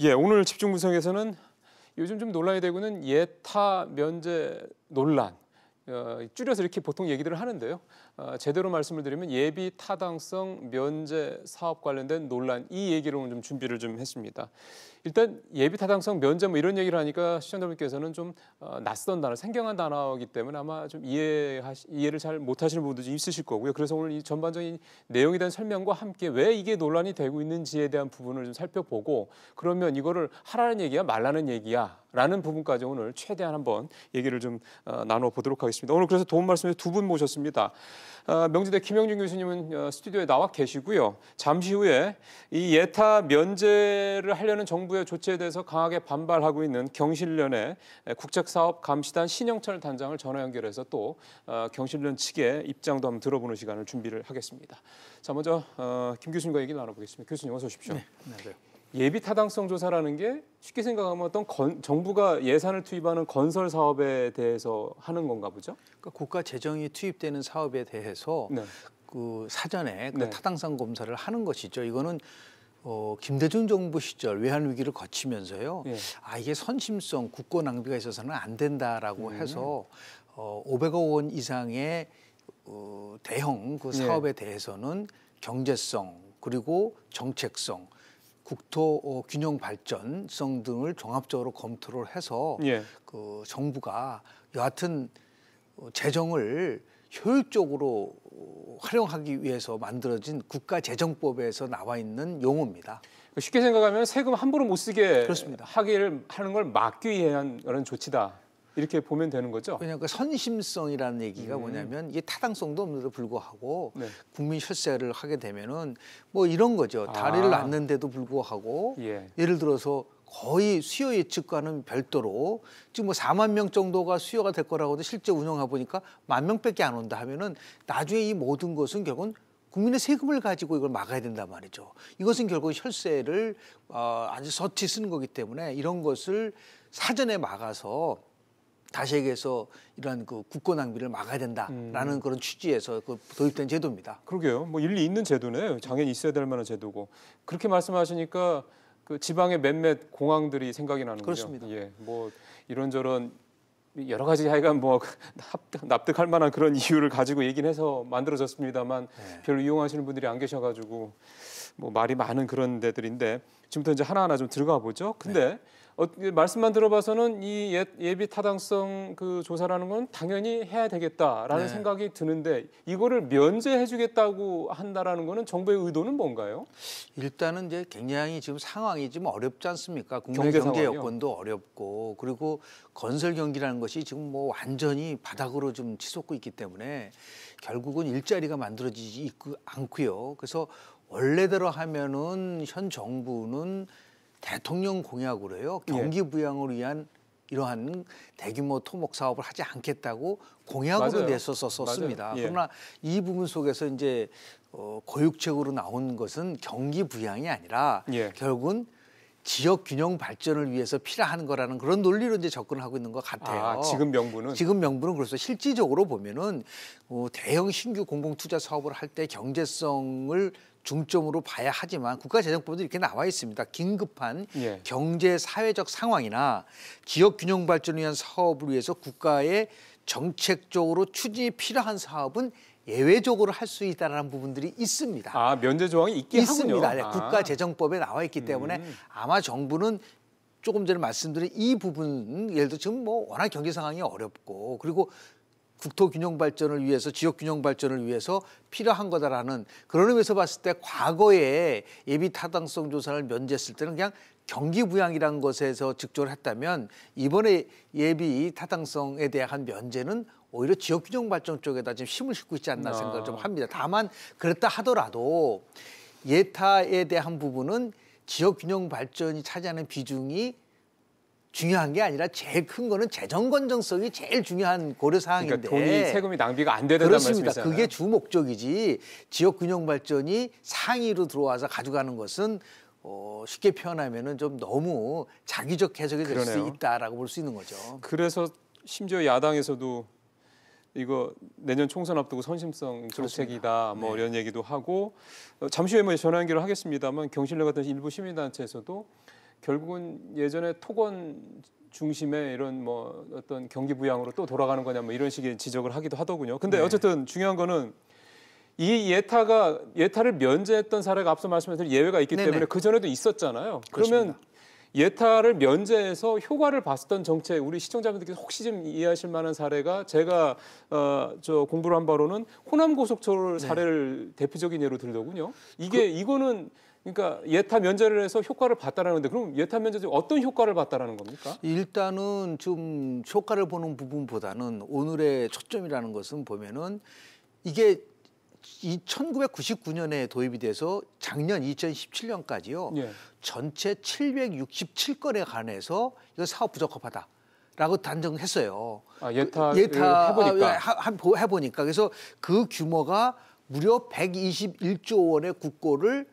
예, 오늘 집중 분석에서는 요즘 좀 논란이 되고 있는 예타 면제 논란. 줄여서 이렇게 보통 얘기들을 하는데요. 제대로 말씀을 드리면 예비 타당성 면제 사업 관련된 논란, 이 얘기를 오늘 좀 준비를 좀 했습니다. 일단 예비 타당성 면제 뭐 이런 얘기를 하니까 시청자분께서는 좀 낯선 단어, 생경한 단어이기 때문에 아마 좀 이해를 잘 못하시는 분들도 좀 있으실 거고요. 그래서 오늘 이 전반적인 내용에 대한 설명과 함께 왜 이게 논란이 되고 있는지에 대한 부분을 좀 살펴보고, 그러면 이거를 하라는 얘기야 말라는 얘기야 라는 부분까지 오늘 최대한 한번 얘기를 좀 나눠보도록 하겠습니다. 오늘 그래서 도움 말씀에 두 분 모셨습니다. 명지대 김영준 교수님은 스튜디오에 나와 계시고요. 잠시 후에 이 예타 면제를 하려는 정부의 조치에 대해서 강하게 반발하고 있는 경실련의 국책사업감시단 신영철 단장을 전화 연결해서 또 경실련 측의 입장도 한번 들어보는 시간을 준비를 하겠습니다. 자, 먼저 김 교수님과 얘기를 나눠보겠습니다. 교수님 어서 오십시오. 네, 안녕하세요. 예비 타당성 조사라는 게 쉽게 생각하면 어떤 정부가 예산을 투입하는 건설 사업에 대해서 하는 건가 보죠? 그러니까 국가 재정이 투입되는 사업에 대해서 네. 그 사전에 네. 타당성 검사를 하는 것이죠. 이거는 김대중 정부 시절 외환 위기를 거치면서요. 예. 이게 선심성, 국고 낭비가 있어서는 안 된다라고 해서 500억 원 이상의 대형 그 사업에 대해서는 경제성 그리고 정책성, 국토 균형 발전성 등을 종합적으로 검토를 해서 그 정부가 여하튼 재정을 효율적으로 활용하기 위해서 만들어진 국가재정법에서 나와 있는 용어입니다. 쉽게 생각하면 세금 함부로 못 쓰게 그렇습니다. 하는 걸 막기 위한 그런 조치다. 이렇게 보면 되는 거죠? 왜냐하면 선심성이라는 얘기가 뭐냐면 이게 타당성도 없는데도 불구하고 국민 혈세를 하게 되면은 뭐 이런 거죠. 다리를 낳는데도 불구하고 예를 들어서 거의 수요 예측과는 별도로 지금 뭐 4만 명 정도가 수요가 될 거라고도 실제 운영해 보니까 1만 명밖에 안 온다 하면은 나중에 이 모든 것은 결국은 국민의 세금을 가지고 이걸 막아야 된단 말이죠. 이것은 결국 혈세를 아주 서치 쓰는 거기 때문에 이런 것을 사전에 막아서 다시 얘기해서 이러한 그 국고 낭비를 막아야 된다라는 그런 취지에서 그 도입된 제도입니다. 그러게요. 뭐 일리 있는 제도네요. 당연히 있어야 될 만한 제도고. 그렇게 말씀하시니까 그 지방의 몇몇 공항들이 생각이 나는 거죠. 그렇습니다. 예, 뭐 이런저런 여러 가지 하여간 뭐 납득할 만한 그런 이유를 가지고 얘기는 해서 만들어졌습니다만 별로 이용하시는 분들이 안 계셔가지고 뭐 말이 많은 그런 데들인데 지금부터 이제 하나하나 좀 들어가 보죠. 근데 말씀만 들어봐서는 이 예비 타당성 그 조사라는 건 당연히 해야 되겠다라는 생각이 드는데 이거를 면제해주겠다고 한다라는 거는 정부의 의도는 뭔가요? 일단은 이제 굉장히 지금 상황이 좀 어렵지 않습니까? 국내 경제 여건도 어렵고 그리고 건설 경기라는 것이 지금 뭐 완전히 바닥으로 좀 치솟고 있기 때문에 결국은 일자리가 만들어지지 않고요. 그래서 원래대로 하면은 현 정부는 대통령 공약으로요. 경기 부양을 위한 이러한 대규모 토목 사업을 하지 않겠다고 공약으로 냈었습니다. 그러나 이 부분 속에서 이제 고육책으로 나온 것은 경기 부양이 아니라 결국은 지역 균형 발전을 위해서 필요한 거라는 그런 논리로 이제 접근을 하고 있는 것 같아요. 지금 명분은 그래서 실질적으로 보면은 대형 신규 공공 투자 사업을 할 때 경제성을 중점으로 봐야 하지만 국가재정법도 이렇게 나와 있습니다. 긴급한 경제 사회적 상황이나 지역 균형 발전을 위한 사업을 위해서 국가의 정책적으로 추진이 필요한 사업은 예외적으로 할 수 있다는 부분들이 있습니다. 면제 조항이 있긴 있습니다. 하군요. 국가재정법에 나와 있기 때문에 아마 정부는 조금 전에 말씀드린 이 부분, 예를 들어 지금 뭐 워낙 경제 상황이 어렵고 그리고 국토 균형 발전을 위해서 지역 균형 발전을 위해서 필요한 거다라는 그런 의미에서 봤을 때 과거에 예비 타당성 조사를 면제했을 때는 그냥 경기 부양이라는 것에서 직조를 했다면 이번에 예비 타당성에 대한 면제는 오히려 지역 균형 발전 쪽에다 지금 힘을 싣고 있지 않나 생각을 좀 합니다. 다만 그랬다 하더라도 예타에 대한 부분은 지역 균형 발전이 차지하는 비중이 중요한 게 아니라 제일 큰 거는 재정 건전성이 제일 중요한 고려 사항인데. 그러니까 돈이 세금이 낭비가 안 되는 말씀이잖아요. 그게 주 목적이지 지역 균형 발전이 상위로 들어와서 가져가는 것은 쉽게 표현하면은 좀 너무 자기적 해석이 될 수 있다라고 볼 수 있는 거죠. 그래서 심지어 야당에서도 이거 내년 총선 앞두고 선심성 정책이다 뭐 이런 얘기도 하고 잠시 후에 뭐 전화 연결을 하겠습니다만 경실련 같은 일부 시민단체에서도 결국은 예전에 토건 중심의 이런 뭐 어떤 경기 부양으로 또 돌아가는 거냐 뭐 이런 식의 지적을 하기도 하더군요. 근데 네. 어쨌든 중요한 거는 이 예타를 면제했던 사례가 앞서 말씀하신 예외가 있기 네네. 때문에 그 전에도 있었잖아요. 그러면 그렇습니다. 예타를 면제해서 효과를 봤던 정책, 우리 시청자분들께서 혹시 좀 이해하실 만한 사례가 제가 저 공부를 한 바로는 호남 고속철 사례를 대표적인 예로 들더군요. 이거는 그러니까 예타 면제를 해서 효과를 봤다라는 건데 그럼 예타 면제 중 어떤 효과를 봤다라는 겁니까? 일단은 좀 효과를 보는 부분보다는 오늘의 초점이라는 것은 보면은 이게 1999년에 도입이 돼서 작년 2017년까지요. 예. 전체 767건에 관해서 이거 사업 부적합하다라고 단정했어요. 아, 예타를 해보니까. 해보니까 그래서 그 규모가 무려 121조 원의 국고를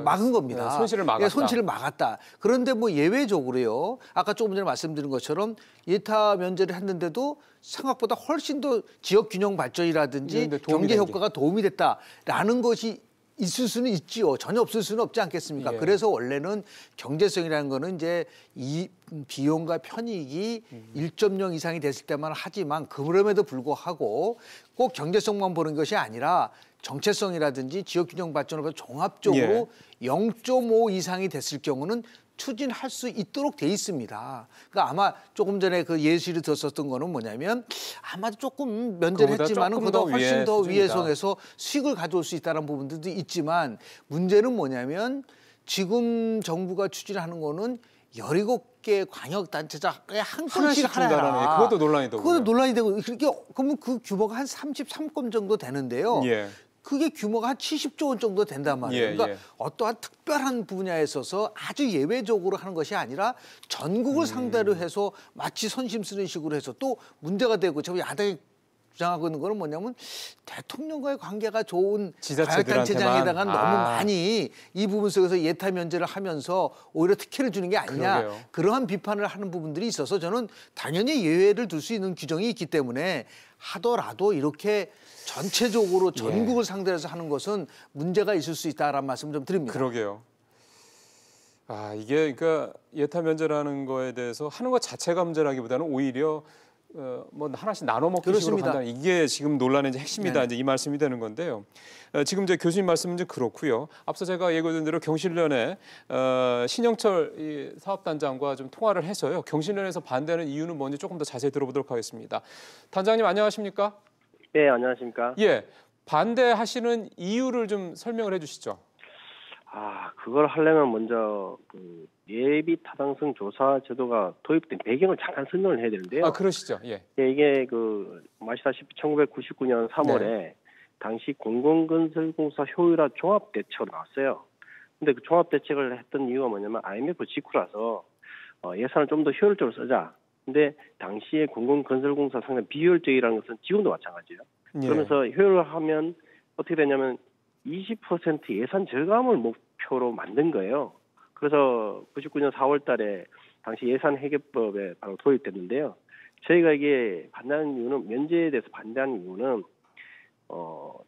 막은 겁니다. 손실을 막았다. 예, 손실을 막았다. 그런데 뭐 예외적으로요. 아까 조금 전에 말씀드린 것처럼 예타 면제를 했는데도 생각보다 훨씬 더 지역 균형 발전이라든지 경제 효과가 도움이 됐다라는 것이 있을 수는 있지요. 전혀 없을 수는 없지 않겠습니까? 예. 그래서 원래는 경제성이라는 거는 이제 이 비용과 편익이 1.0 이상이 됐을 때만 하지만 그럼에도 불구하고 꼭 경제성만 보는 것이 아니라 정체성이라든지 지역균형 발전을 종합적으로 0.5 이상이 됐을 경우는 추진할 수 있도록 돼 있습니다. 그러니까 아마 조금 전에 그 예시를 들었었던 거는 뭐냐면 아마 조금 면제를 했지만은 그보다 훨씬 더 위에 선에서 수익을 가져올 수 있다는 부분들도 있지만 문제는 뭐냐면 지금 정부가 추진하는 거는 17개 광역단체장에 한 건씩 하라. 그것도 논란이 되고. 그것도 논란이 되고 그러면 그 규모가 한 33건 정도 되는데요. 예. 그게 규모가 한 70조 원 정도 된단 말이에요. 그러니까 어떠한 특별한 분야에 있어서 아주 예외적으로 하는 것이 아니라 전국을 상대로 해서 마치 선심 쓰는 식으로 해서 또 문제가 되고 저 야당이 주장하고 있는 거는 뭐냐면 대통령과의 관계가 좋은 광역단체장에다가 너무 많이 이 부분 속에서 예타 면제를 하면서 오히려 특혜를 주는 게 아니냐. 그러게요. 그러한 비판을 하는 부분들이 있어서 저는 당연히 예외를 둘 수 있는 규정이 있기 때문에 하더라도 이렇게 전체적으로 전국을 상대로 해서 하는 것은 문제가 있을 수 있다라는 말씀을 좀 드립니다. 그러게요. 아, 이게 그러니까 예타 면제라는 거에 대해서 하는 것 자체가 문제라기보다는 오히려 뭐 하나씩 나눠 먹기 식으로 판단. 이게 지금 논란의 이제 핵심이다. 이제 이 말씀이 되는 건데요. 지금 이제 교수님 말씀은 이제 그렇고요. 앞서 제가 예고드린 대로 경실련에 신영철 이 사업단장과 좀 통화를 해서요. 경실련에서 반대하는 이유는 뭔지 조금 더 자세히 들어보도록 하겠습니다. 단장님 안녕하십니까? 네, 안녕하십니까? 예, 반대하시는 이유를 좀 설명을 해주시죠. 그걸 하려면 먼저 그 예비 타당성 조사 제도가 도입된 배경을 잠깐 설명을 해야 되는데요. 그러시죠. 예. 이게 그 아시다시피 1999년 3월에 당시 공공건설공사 효율화 종합대책으로 나왔어요. 근데 그 종합대책을 했던 이유가 뭐냐면 IMF 직후라서 예산을 좀 더 효율적으로 쓰자. 근데 당시에 공공건설공사 상당히 비효율적이라는 것은 지금도 마찬가지예요. 그러면서 효율화하면 어떻게 되냐면 20% 예산 절감을 목표로 만든 거예요. 그래서 99년 4월 달에 당시 예산 회계법에 바로 도입됐는데요. 저희가 이게 반대하는 이유는 면제에 대해서 반대하는 이유는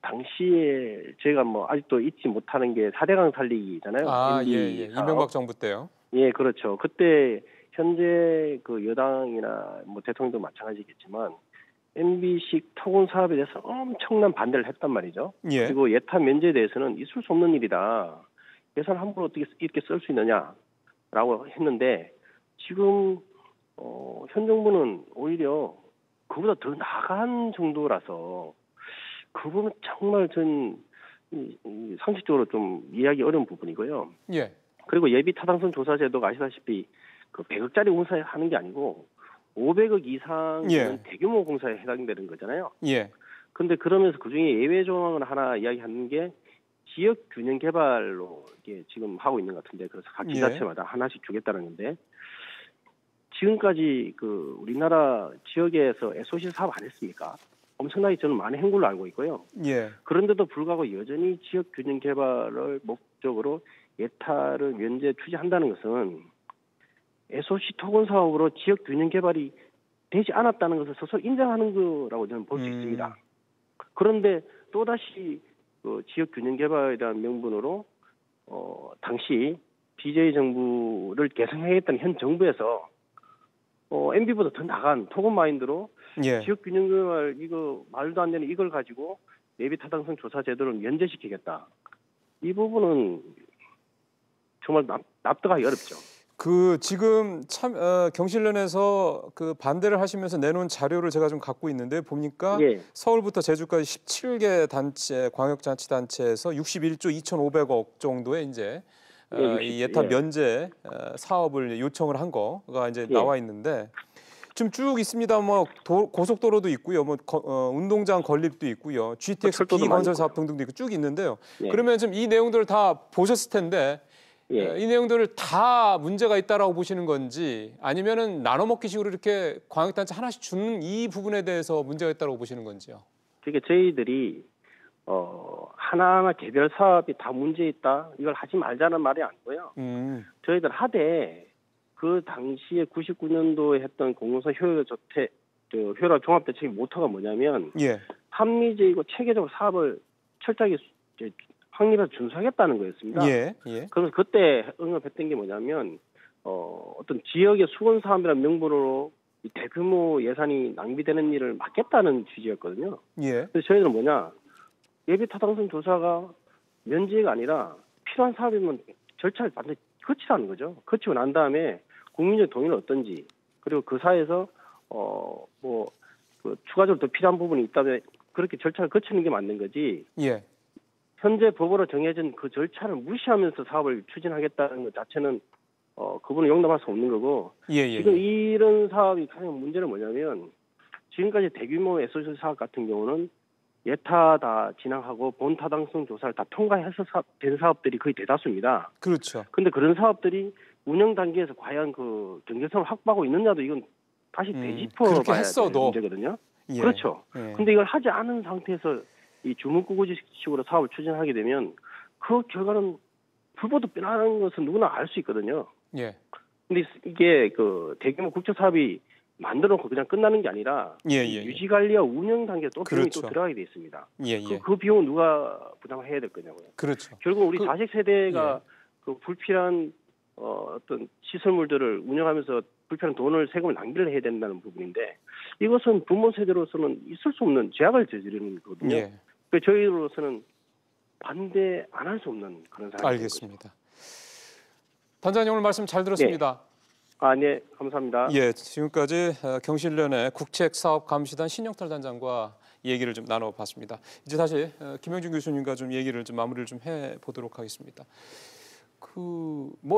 당시에 저희가 뭐 아직도 잊지 못하는 게 4대강 살리기잖아요. 예. 이명박 정부 때요. 예, 그렇죠. 그때 현재 그 여당이나 뭐 대통령도 마찬가지겠지만 MB식 토건 사업에 대해서 엄청난 반대를 했단 말이죠. 예. 그리고 예타 면제에 대해서는 있을 수 없는 일이다. 예산 함부로 어떻게 이렇게 쓸 수 있느냐라고 했는데 지금 현 정부는 오히려 그보다 더 나아간 정도라서 그 부분은 정말 전 상식적으로 좀 이해하기 어려운 부분이고요. 예. 그리고 예비 타당성 조사 제도가 아시다시피 그 100억짜리 공사에 하는 게 아니고 500억 이상은 대규모 공사에 해당되는 거잖아요. 예. 근데 그러면서 그중에 예외 조항을 하나 이야기하는 게 지역 균형 개발로 이게 지금 하고 있는 것 같은데 그래서 각 지자체마다 하나씩 주겠다는 건데 지금까지 그 우리나라 지역에서 SOC 사업 안 했습니까? 엄청나게 저는 많은 행보를 알고 있고요. 예. 그런데도 불구하고 여전히 지역 균형 개발을 목적으로 예타를 면제 투자한다는 것은 SOC 토건 사업으로 지역 균형 개발이 되지 않았다는 것을 스스로 인정하는 거라고 저는 볼 수 있습니다. 그런데 또다시 그 지역 균형 개발에 대한 명분으로 당시 BJ 정부를 개선하겠다는 현 정부에서 MB보다 더 나간 토건 마인드로 예. 지역 균형을 이거 말도 안 되는 이걸 가지고 예비 타당성 조사 제도를 면제시키겠다. 이 부분은 정말 납득하기 어렵죠. 그 지금 참 경실련에서 그 반대를 하시면서 내놓은 자료를 제가 좀 갖고 있는데 보니까 예. 서울부터 제주까지 17개 단체 광역자치단체에서 61조 2,500억 정도의 이제 이 예타 면제 사업을 요청을 한 거가 이제 나와 있는데 지금 쭉 있습니다. 뭐 고속도로도 있고요, 뭐 운동장 건립도 있고요, GTX 비건설 사업 등등도 있고 쭉 있는데요. 그러면 지금 이 내용들을 다 보셨을 텐데. 이 내용들을 다 문제가 있다라고 보시는 건지 아니면은 나눠 먹기식으로 이렇게 광역단체 하나씩 주는 이 부분에 대해서 문제가 있다라고 보시는 건지요? 그러니까 저희들이 하나하나 개별 사업이 다 문제 있다 이걸 하지 말자는 말이 아니고요. 저희들 하되 그 당시에 99년도에 했던 공공성 효율화 종합대책의 모토가 뭐냐면 합리적이고 체계적으로 사업을 철저하게 확립해서 준수하겠다는 거였습니다. 그래서 그때 응합했던 게 뭐냐면 어떤 지역의 수건 사업이라는 명분으로 대규모 예산이 낭비되는 일을 막겠다는 취지였거든요. 그래서 저희들은 뭐냐 예비 타당성 조사가 면제가 아니라 필요한 사업이면 절차를 반드시 거치라는 거죠. 거치고 난 다음에 국민적 동의는 어떤지 그리고 그 사이에서 그 추가적으로 더 필요한 부분이 있다면 그렇게 절차를 거치는 게 맞는 거지. 현재 법으로 정해진 그 절차를 무시하면서 사업을 추진하겠다는 것 자체는 그분은 용납할 수 없는 거고 지금 이런 사업이 가장 문제는 뭐냐면 지금까지 대규모 SOC 사업 같은 경우는 예타 다 진행하고 본 타당성 조사를 다 통과해서 된 사업들이 거의 대다수입니다. 그렇죠. 근데 그런 사업들이 운영 단계에서 과연 그 경제성을 확보하고 있느냐도 이건 다시 되짚어 봐야 될 문제거든요. 그렇죠. 근데 이걸 하지 않은 상태에서 이 주문구구식으로 사업을 추진하게 되면 그 결과는 불보듯 뻔한 것은 누구나 알 수 있거든요. 근데 이게 그 대규모 국제 사업이 만들어 놓고 그냥 끝나는 게 아니라 유지 관리와 운영 단계에 또 비용이 또 들어가게 돼 있습니다. 그 비용은 누가 부담해야 될 거냐고요. 결국 우리 자식 세대가 그 불필요한 어떤 시설물들을 운영하면서 불필요한 돈을 세금을 낭비를 해야 된다는 부분인데 이것은 부모 세대로서는 있을 수 없는 제약을 저지르는 거거든요. 그래서 저희로서는 반대 안 할 수 없는 그런 상황입니다. 알겠습니다. 단장님 오늘 말씀 잘 들었습니다. 네, 감사합니다. 지금까지 경실련의 국책사업감시단 신영탈 단장과 얘기를 좀 나눠봤습니다. 이제 다시 김영준 교수님과 좀 얘기를 좀 마무리를 좀 해보도록 하겠습니다.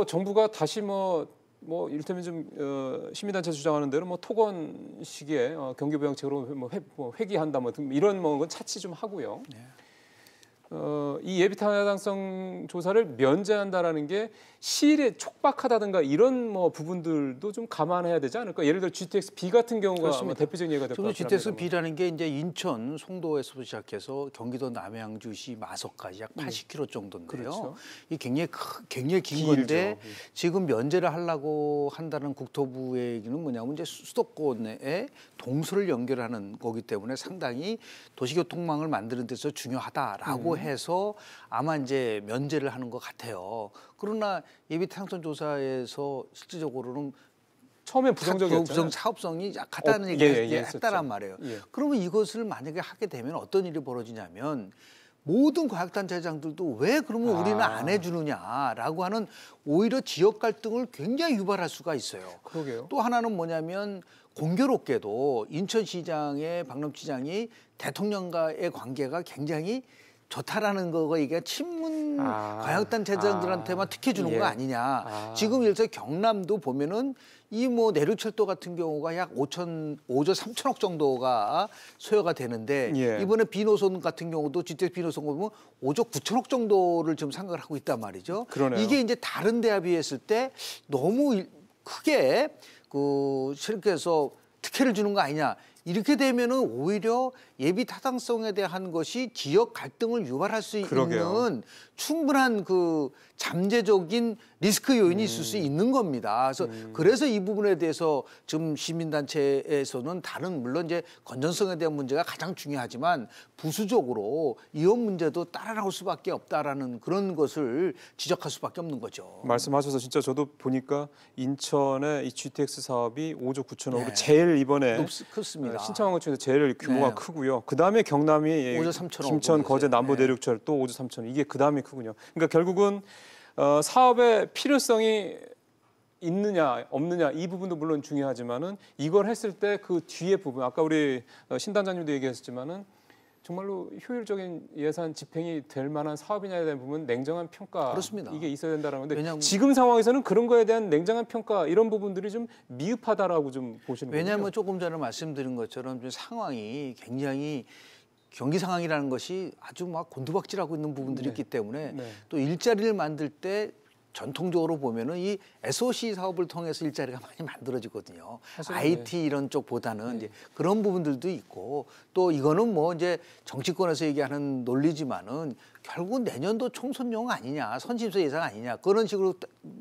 정부가 다시 이를테면 좀 시민단체 주장하는 대로 토건식의 경기부양책으로 회귀한다 이런 건 차치 좀 하고요. 이 예비 타당성 조사를 면제한다라는 게 시일에 촉박하다든가 이런 부분들도 좀 감안해야 되지 않을까? 예를 들어 GTX B 같은 경우가 대표적인 예가 될 것 같습니다. GTX B라는 게 이제 인천 송도에서 시작해서 경기도 남양주시 마석까지 약 80km 정도인데요. 이 굉장히 긴 건데 지금 면제를 하려고 한다는 국토부의 얘기는 뭐냐면 이제 수도권에 동서를 연결하는 거기 때문에 상당히 도시교통망을 만드는 데서 중요하다라고 해서 아마 이제 면제를 하는 것 같아요. 그러나 예비 타당성 조사에서 실질적으로는 처음에 부정적이었잖아요. 사업성이 약하다는 얘기를 했다란 말이에요. 그러면 이것을 만약에 하게 되면 어떤 일이 벌어지냐면 모든 과학단체장들도 왜 그러면 우리는 안 해주느냐라고 하는 오히려 지역 갈등을 굉장히 유발할 수가 있어요. 또 하나는 뭐냐면 공교롭게도 인천시장의 박남시장이 대통령과의 관계가 굉장히 좋다라는 거가 이게 친문 과학단체장들한테만 특혜 주는 거 아니냐. 지금 예를 들어서 경남도 보면은 이 내륙철도 같은 경우가 약 5조 3천억 정도가 소요가 되는데 이번에 B노선 같은 경우도 GTX B노선 보면 5조 9천억 정도를 지금 생각을 하고 있단 말이죠. 이게 이제 다른 데와 비했을 때 너무 크게 이렇게 해서 특혜를 주는 거 아니냐. 이렇게 되면은 오히려 예비 타당성에 대한 것이 지역 갈등을 유발할 수 있는 충분한 잠재적인 리스크 요인이 있을 수 있는 겁니다. 그래서 이 부분에 대해서 지금 시민단체에서는 다른 물론 이제 건전성에 대한 문제가 가장 중요하지만 부수적으로 이혼 문제도 따라 나올 수밖에 없다라는 그런 것을 지적할 수밖에 없는 거죠. 말씀하셔서 진짜 저도 보니까 인천의 이 GTX 사업이 5조 9천억으로 네. 제일 이번에 크습니다. 신청한 것 중에서 제일 규모가 네. 크고요. 그 다음에 경남이 5조 3천억 김천, 거제, 남부 네. 내륙철 또 5조 3천억 이게 그 다음이 크군요. 그러니까 결국은 사업의 필요성이 있느냐 없느냐 이 부분도 물론 중요하지만은 이걸 했을 때 그 뒤에 부분 아까 우리 신단장님도 얘기했지만은 정말로 효율적인 예산 집행이 될 만한 사업이냐에 대한 부분 냉정한 평가 그렇습니다. 이게 있어야 된다는 건데 왜냐하면, 지금 상황에서는 그런 거에 대한 냉정한 평가 이런 부분들이 좀 미흡하다라고 좀 보시는 거죠. 왜냐하면 조금 전에 말씀드린 것처럼 좀 상황이 굉장히 경기 상황이라는 것이 아주 막 곤두박질하고 있는 부분들이 네. 있기 때문에 네. 또 일자리를 만들 때 전통적으로 보면은 이 SOC 사업을 통해서 일자리가 많이 만들어지거든요. 사실은 IT 이런 쪽보다는 이제 그런 부분들도 있고 또 이거는 뭐 이제 정치권에서 얘기하는 논리지만은 결국 내년도 총선용 아니냐, 선심서 예상 아니냐 그런 식으로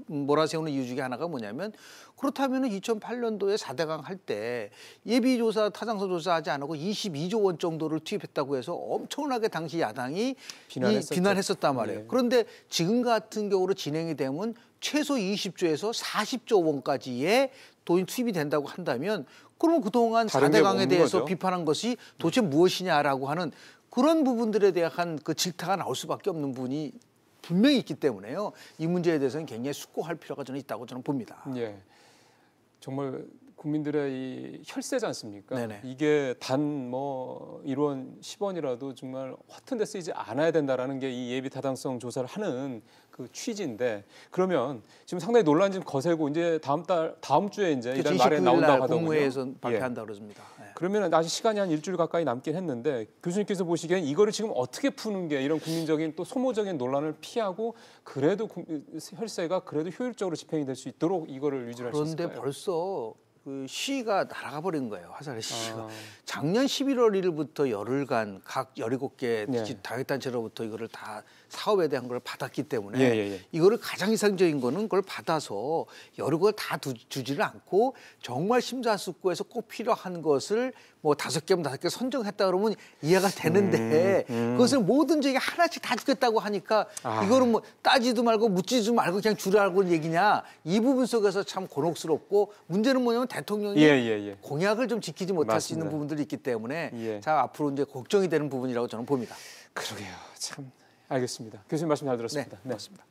몰아세우는 이유 중에 하나가 뭐냐면 그렇다면은 2008년도에 4대강 할 때 예비조사 타당성 조사하지 않고 22조 원 정도를 투입했다고 해서 엄청나게 당시 야당이 비난했었단 말이에요. 네. 그런데 지금 같은 경우로 진행이 되면 최소 20조에서 40조 원까지의 돈이 투입이 된다고 한다면 그러면 그동안 다른 게 4대강에 없는 대해서 거죠. 비판한 것이 도대체 무엇이냐라고 하는 그런 부분들에 대한 그 질타가 나올 수밖에 없는 부분이 분명히 있기 때문에요. 이 문제에 대해서는 굉장히 숙고할 필요가 저는 있다고 저는 봅니다. 예, 정말 국민들의 이 혈세지 않습니까? 네네. 이게 단 뭐 1원, 10원이라도 정말 허튼 데 쓰이지 않아야 된다라는 게 이 예비 타당성 조사를 하는 그 취지인데 그러면 지금 상당히 논란이 좀 거세고 이제 다음 주에 이제 이런 말에 29일 나온다고 날 하더군요. 국무회에서 예. 발표한다고 그러습니다. 네. 그러면 아직 시간이 한 일주일 가까이 남긴 했는데 교수님께서 보시기엔 이거를 지금 어떻게 푸는 게 이런 국민적인 또 소모적인 논란을 피하고 그래도 혈세가 그래도 효율적으로 집행이 될 수 있도록 이거를 유지할 수 있을까요? 그런데 벌써 그 시가 날아가 버린 거예요. 화살의 시가. 아. 작년 11월 1일부터 열흘간 각 17개 네. 다육단체로부터 이거를 다 사업에 대한 걸 받았기 때문에 예. 이거를 가장 이상적인 거는 그걸 받아서 여러 걸 다 주지를 않고 정말 심사숙고해서 꼭 필요한 것을 뭐 5개면 5개 선정했다 그러면 이해가 되는데 그것을 모든 지역에 하나씩 다 주겠다고 하니까 이거는 뭐 따지도 말고 묻지도 말고 그냥 주라고 얘기냐 이 부분 속에서 참 곤혹스럽고 문제는 뭐냐면 대통령이 예. 공약을 좀 지키지 못할 수 있는 맞습니다. 부분들이 있기 때문에 예. 자 앞으로 이제 걱정이 되는 부분이라고 저는 봅니다. 그러게요. 참 알겠습니다. 교수님 말씀 잘 들었습니다. 네, 고맙습니다.